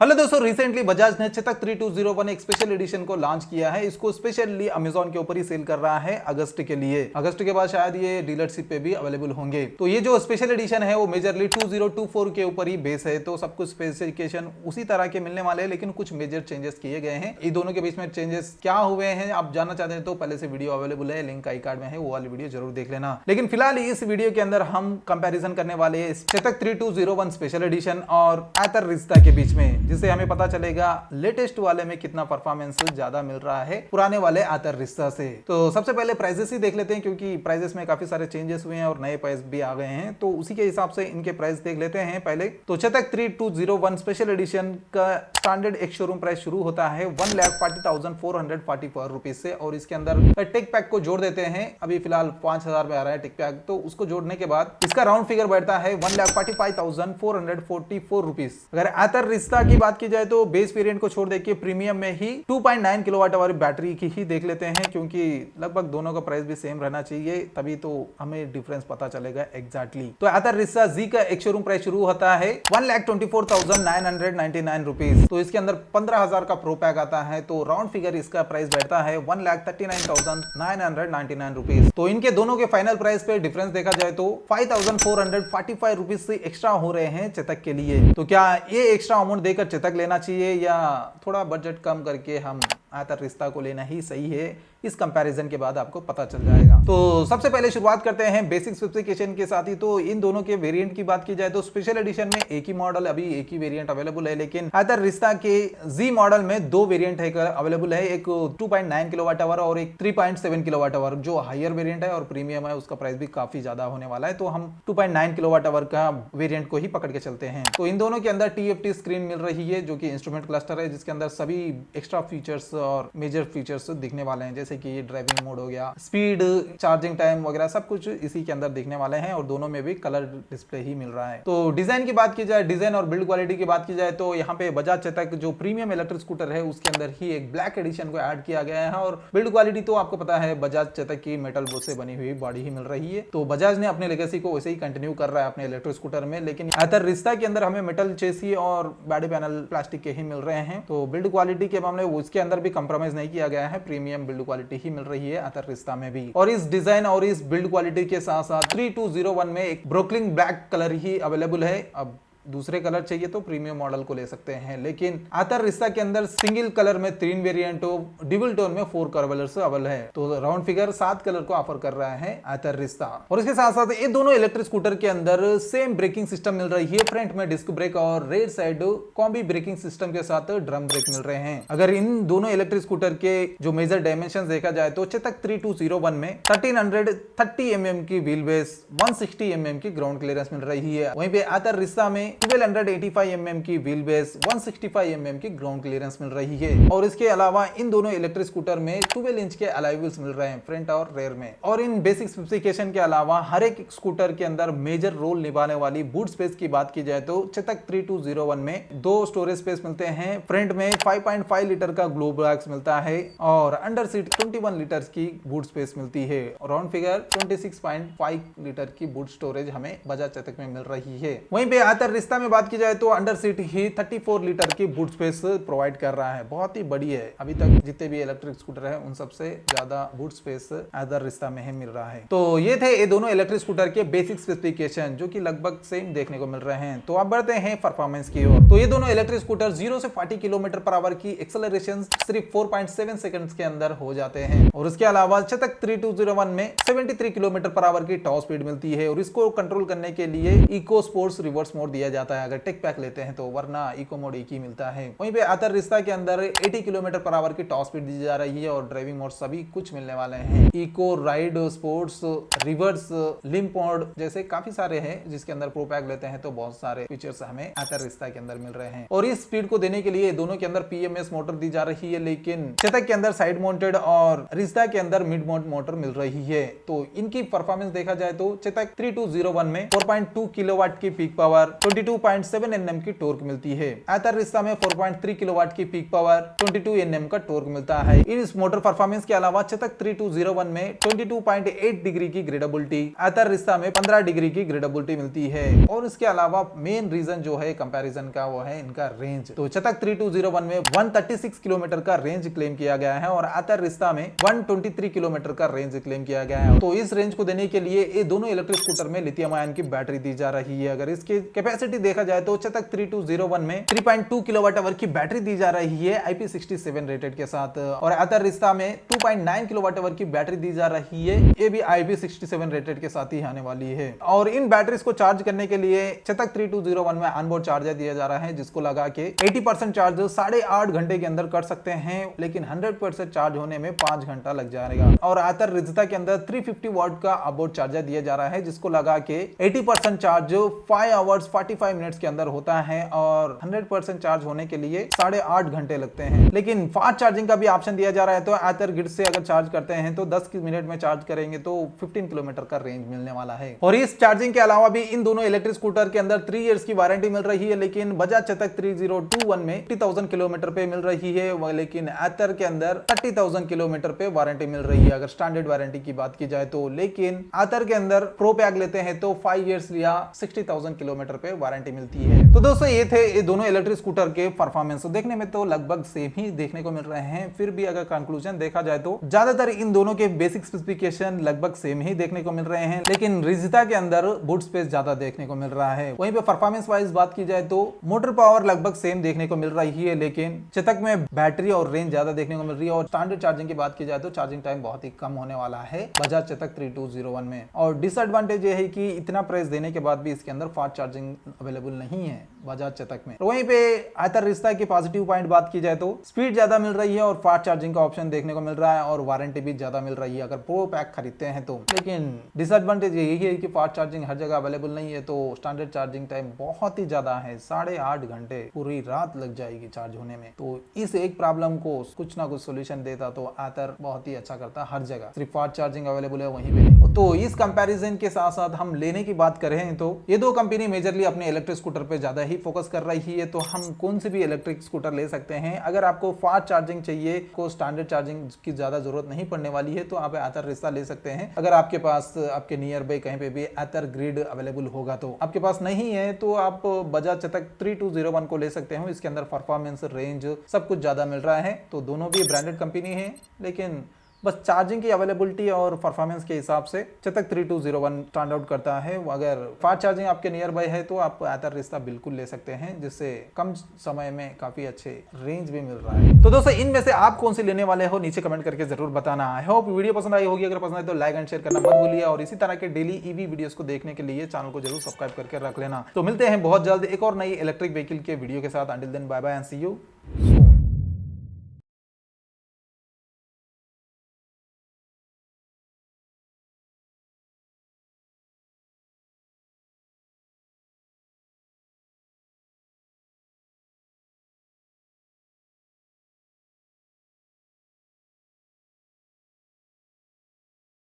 Hello दोस्तों, recently Bajaj ने चेतक 3201 एक स्पेशल एडिशन को लॉन्च किया है। इसको स्पेशली अमेजॉन के ऊपर ही सेल कर रहा है अगस्त के लिए। अगस्त के बाद शायद ये डीलरशिप पे भी अवेलेबल होंगे। तो ये जो स्पेशल एडिशन है वो मेजरली 2024 के ऊपर ही बेस है। तो सब कुछ स्पेसिफिकेशन उसी तरह के मिलने वाले हैं, लेकिन कुछ मेजर चेंजेस किए गए हैं। इन दोनों के बीच में चेंजेस क्या हुए हैं आप जानना चाहते हैं तो पहले से वीडियो अवेलेबल है, लिंक आई कार्ड में है, वो वाली वीडियो जरूर देख लेना। लेकिन फिलहाल इस वीडियो के अंदर हम कंपेरिजन करने वाले हैं चेतक 3201 स्पेशल एडिशन और आतर रिश्ता के बीच में, जिससे हमें पता चलेगा लेटेस्ट वाले में कितना परफॉर्मेंस ज्यादा मिल रहा है पुराने वाले आतर रिश्ता से। तो सबसे पहले प्राइसेस ही देख लेते हैं, क्योंकि प्राइसेस में काफी सारे चेंजेस हुए हैं और नए प्राइस भी आ गए हैं। तो उसी के हिसाब से इनके प्राइस देख लेते हैं। पहले तो चेतक 3201 स्पेशल एडिशन का स्टैंडर्ड एक शोरूम प्राइस शुरू होता है 1,40,444 रुपीज से, और इसके अंदर टेक पैक को जोड़ देते हैं। अभी फिलहाल 5,000 में आ रहा है टेक पैक, तो उसको जोड़ने के बाद इसका राउंड फिगर बैठता है 1,45,444 रुपीज। अगर आतर रिश्ता की बात की जाए तो बेस वेरिएंट को छोड़ देके प्रीमियम में ही 2.9 किलोवाट आवर बैटरी की ही देख लेते हैं, क्योंकि लगभग दोनों का प्राइस भी सेम रहना चाहिए, तभी तो हमें डिफरेंस पता चलेगा एग्जैक्टली। तो आतर रिश्ता जी का एक शोरूम प्राइस शुरू होता है 1,24,999 रुपीज। तो इसके अंदर 15,000 का प्रो पैक आता है, तो राउंड फिगर इसका प्राइस बैठता है 1,39,999 रुपीज। तो इनके दोनों के फाइनल प्राइस पे डिफरेंस देखा जाए तो 5,445 रुपीज से एक्स्ट्रा हो रहे हैं चेतक के लिए। तो क्या ये एक्स्ट्रा अमाउंट देकर चेतक लेना चाहिए या थोड़ा बजट कम करके हम आतर रिश्ता को लेना ही सही है, इस कंपैरिजन के बाद आपको पता चल जाएगा। तो सबसे पहले शुरुआत करते हैं बेसिक स्पेसिफिकेशन के साथ ही। तो इन दोनों के वेरिएंट की बात की जाए तो स्पेशल एडिशन में एक ही मॉडल, अभी एक ही वेरिएंट अवेलेबल है, लेकिन आतर रिश्ता के जी मॉडल में दो वेरिएंट है अवेलेबल है, एक 2.9 किलोवाट आवर और एक 3.7 किलोवाट आवर। जो हायर वेरिएंट है और प्रीमियम है उसका प्राइस भी काफी ज्यादा होने वाला है, तो हम 2.9 किलोवाट आवर का वेरिएंट को ही पकड़ के चलते हैं। तो इन दोनों के अंदर TFT स्क्रीन मिल रही है, जो कि इंस्ट्रूमेंट क्लस्टर है, जिसके अंदर सभी एक्स्ट्रा फीचर्स और मेजर फीचर्स दिखने वाले हैं, जैसे कि ड्राइविंग मोड हो गया, स्पीड, चार्जिंग टाइम वगैरह सब कुछ इसी के अंदर दिखने वाले हैं, और दोनों में भी कलर डिस्प्ले ही मिल रहा है। तो डिजाइन की बात की जाए, डिजाइन और बिल्ड क्वालिटी की बात की जाए तो यहाँ पे बजाज चेतक जो प्रीमियम इलेक्ट्रिक स्कूटर है उसके अंदर ही एक ब्लैक एडिशन को ऐड किया गया है। और बिल्ड क्वालिटी तो आपको पता है बजाज चेतक की मेटल बोर्ड से बनी हुई बॉडी ही मिल रही है, तो बजाज ने अपने लेगेसी को वैसे ही कंटिन्यू कर रहा है अपने इलेक्ट्रिक स्कूटर में। लेकिन आतर रिश्ता के अंदर हमें मेटल चेसी और बॉडी पैनल प्लास्टिक के ही मिल रहे हैं। तो बिल्ड क्वालिटी के मामले उसके अंदर भी कंप्रोमाइज नहीं किया गया है, प्रीमियम बिल्ड क्वालिटी ही मिल रही है आतर रिश्ता में भी। और इस डिजाइन और इस बिल्ड क्वालिटी के साथ साथ 3201 में एक ब्रोकलिंग ब्लैक कलर ही अवेलेबल है। अब दूसरे कलर चाहिए तो प्रीमियम मॉडल को ले सकते हैं, लेकिन आतर रिश्ता के अंदर सिंगल कलर में 3 वेरिएंट, डबल टोन में 4 कलर्स अवेलेबल है। तो राउंड फिगर 7 कलर को ऑफर कर रहा है आतर रिश्ता। और इसके साथ साथ ये दोनों इलेक्ट्रिक स्कूटर के अंदर सेम ब्रेकिंग सिस्टम मिल रही है, फ्रंट में डिस्क ब्रेक और rear side combi braking system के साथ ड्रम ब्रेक मिल रहे हैं। अगर इन दोनों इलेक्ट्रिक स्कूटर के जो मेजर डायमेंशन देखा जाए तो चेतक 3201 में 1330 mm की व्हील बेस, 160 mm की ग्राउंड क्लियरेंस मिल रही है। वहीं पे आतर रिश्ता में 1285 mm की व्हील बेस, 165 mm की ग्राउंड क्लियरेंस मिल रही है। और इसके अलावा इन दोनों इलेक्ट्रिक स्कूटर में 12 इंच के अलॉय व्हील्स मिल रहे हैं फ्रंट और रेयर में। और इन बेसिक स्पेसिफिकेशन के अलावा हर एक स्कूटर के अंदर मेजर रोल निभाने वाली बूट स्पेस की बात की जाए तो चेतक 3201 में 2 स्टोरेज स्पेस मिलते हैं। फ्रंट में 5.5 लीटर का ग्लो बॉक्स मिलता है और अंडर सीट 21 लीटर की बूट स्पेस मिलती है। राउंड फिगर 26.5 लीटर की बूट स्टोरेज हमें बजाज चेतक में मिल रही है। वहीं पे आतर रिश्ता में बात की जाए तो अंडर सीट ही 34 लीटर की बूट स्पेस प्रोवाइड कर रहा है, बहुत ही बड़ी है। अभी तक जितने भी इलेक्ट्रिक स्कूटर है उन सबसे ज्यादा बूट स्पेस आतर रिश्ता में ही मिल रहा है। तो ये थे ये दोनों इलेक्ट्रिक स्कूटर के बेसिक स्पेसिफिकेशन, जो कि लगभग सेम देखने को मिल रहे हैं। तो अब बढ़ते हैं परफॉर्मेंस की ओर। तो ये दोनों इलेक्ट्रिक स्कूटर 0 से 40 किलोमीटर पर आवर की एक्सेलरेशन सिर्फ 4.7 सेकंड्स के अंदर हो जाते हैं। और इसके अलावा चेतक 3201 में 73 किलोमीटर पर आवर की टॉप स्पीड मिलती है, और इसको कंट्रोल करने के लिए इको स्पोर्ट्स रिवर्स मोड दिया जाता है अगर टेक पैक लेते हैं तो, वरना इको मोड एक ही मिलता है। वहीं पे आतर रिश्ता के अंदर 80 किलोमीटर पर आवर की टॉप स्पीड दी जा रही है, और ड्राइविंग मोड सभी कुछ मिलने वाले हैं। Eco, ride, sports, reverse, limp mode जैसे काफी सारे हैं, जिसके अंदर प्रो पैक लेते हैं तो बहुत सारे फीचर्स हमें आतर रिश्ता के अंदर मिल रहे हैं। और इस स्पीड को देने के लिए दोनों के अंदर PMS मोटर दी जा रही है, लेकिन चेतक के अंदर साइड माउंटेड और रिश्ता के अंदर मिड माउंट मोटर मिल रही है। तो इनकी परफॉर्मेंस देखा जाए तो चेतक 3201 में 4.2 किलोवाट की पीक पावर, 22.7 Nm की टॉर्क मिलती है। एथर रिस्ता में 4.3 किलोवाट की पीक पावर, 22 Nm का टॉर्क मिलता है। इस मोटर परफॉर्मेंस के अलावा चेतक 3201 में 22.8 डिग्री की ग्रेडेबिलिटी, एथर रिस्ता में 15 डिग्री की ग्रेडेबिलिटी मिलती है। और इसके अलावा मेन रीजन जो है कंपैरिजन का वो है इनका रेंज। तो चेतक 3201 में 136 किलोमीटर का रेंज क्लेम किया गया है और एथर रिस्ता में 123 किलोमीटर का रेंज क्लेम किया गया है। तो इस रेंज को देने के लिए ये दोनों इलेक्ट्रिक स्कूटर में लिथियम आयन की बैटरी दी जा रही है। अगर इसकी कैपेसिटी देखा जाए तो चेतक 3201 में 3.2 किलोवाट आवर की बैटरी दी जा रही है IP67 रेटेड के साथ, और एथर रिस्ता में 2.9 किलोवाट आवर की बैटरी दी जा रही है, ये भी IP67 रेटेड के साथ ही आने वाली है। और इन बैटरीज को चार्ज करने के लिए चेतक 3201 में ऑनबोर्ड चार्जर दिया जा रहा है, जिसको लगा के 80% चार्ज 8.5 घंटे के अंदर कर सकते हैं, लेकिन 100% चार्ज होने में 5 घंटा लग जाएगा। और एथर रिस्ता के अंदर 350 वाट का ऑनबोर्ड चार्जर दिया जा रहा है, जिसको लगा के 80% चार्ज 5 आवर्स 45 मिनट्स के अंदर होता है और 100% चार्ज होने के लिए 8.5 घंटे लगते हैं। लेकिन फास्ट चार्जिंग का भी ऑप्शन दिया जा रहा है, तो एथर ग्रिड से अगर चार्ज करते हैं तो 10 मिनट में चार्ज करेंगे तो 15 किलोमीटर का रेंज मिलने वाला है। और इस चार्जिंग के अलावा भी इन दोनों इलेक्ट्रिक स्कूटर के अंदर 3 इयर्स की वारंटी मिल रही है, लेकिन बजाज चेतक 3021 में 50,000 किलोमीटर पे मिल रही है, लेकिन एथर के अंदर 30,000 किलोमीटर पे वारंटी मिल रही है अगर स्टैंडर्ड वारंटी की बात की जाए तो। लेकिन एथर के अंदर प्रो पैक लेते हैं तो 5 इयर्स या 60,000 किलोमीटर पे वारंटी मिलती है। तो दोस्तों ये थे ये दोनों इलेक्ट्रिक स्कूटर के परफॉर्मेंस। देखने में तो लगभग सेम ही देखने को मिल रहे हैं, फिर भी अगर कंक्लूजन देखा जाए तो ज्यादातर इन दोनों के बेसिक स्पेसिफिकेशन लगभग सेम ही देखने को मिल रहे हैं, लेकिन रिजिता के अंदर बूट स्पेस ज्यादा देखने को मिल रहा है। वहीं पे परफॉर्मेंस वाइज बात की जाए तो मोटर पावर लगभग सेम देखने को मिल रही है, लेकिन चेतक में बैटरी और रेंज ज्यादा देखने को मिल रही है। और स्टैंडर्ड चार्जिंग की बात की जाए तो चार्जिंग टाइम बहुत ही कम होने वाला है बजाज चेतक 3201 में। और डिसएडवांटेज ये है कि इतना प्राइस देने के बाद भी इसके अंदर फास्ट चार्जिंग अवेलेबल नहीं है बजाज चेतक में। वहीं पे एथर रिस्ता की पॉजिटिव पॉइंट बात की जाए तो स्पीड ज्यादा मिल रही है और फास्ट चार्जिंग का ऑप्शन देखने को मिल रहा है और वारंटी भी ज्यादा मिल रही है अगर प्रो पैक खरीदते हैं तो। लेकिन डिसएडवांटेज यही है कि फास्ट चार्जिंग हर जगह अवेलेबल नहीं है, तो स्टैंडर्ड चार्जिंग टाइम बहुत ही ज्यादा है, 8.5 घंटे पूरी रात लग जाएगी चार्ज होने में। तो इस एक प्रॉब्लम को कुछ ना कुछ सोल्यूशन देता तो एथर बहुत ही अच्छा करता हर जगह, सिर्फ फास्ट चार्जिंग अवेलेबल है वहीं पे नहीं। तो इस कंपैरिजन के साथ साथ हम लेने की बात करें तो ये दो कंपनी मेजरली अपने इलेक्ट्रिक स्कूटर पे ज्यादा ही फोकस कर रही है, तो हम कौन सी भी इलेक्ट्रिक स्कूटर ले सकते हैं। अगर आपको फास्ट चार्जिंग चाहिए, को स्टैंडर्ड चार्जिंग की ज्यादा जरूरत नहीं पड़ने वाली है, तो आप एथर रिस्ता ले सकते हैं। अगर आपके पास आपके नियर बाई कहीं पे भी एथर ग्रिड अवेलेबल होगा, तो आपके पास नहीं है तो आप बजाज चेतक 3201 को ले सकते हो। इसके अंदर परफॉर्मेंस, रेंज सब कुछ ज्यादा मिल रहा है। तो दोनों भी ब्रांडेड कंपनी है, लेकिन बस चार्जिंग की अवेलेबिलिटी और परफॉर्मेंस के हिसाब से चेतक 3201 स्टैंड आउट करता है। अगर फास्ट चार्जिंग आपके नियर बाय है तो आप एथर रिस्ता बिल्कुल ले सकते हैं, जिससे कम समय में काफी अच्छे रेंज भी मिल रहा है। तो दोस्तों इनमें से आप कौन सी लेने वाले हो नीचे कमेंट करके जरूर बताना। आई होप वीडियो पसंद आई होगी। अगर पसंद आए तो लाइक एंड शेयर करना मत भूलिए, और इसी तरह के डेली ईवी वीडियोस को देखने के लिए चैनल को जरूर सब्सक्राइब करके रख लेना। तो मिलते हैं बहुत जल्द एक और नई इलेक्ट्रिक व्हीकल के वीडियो के साथ। Until then bye bye and see you.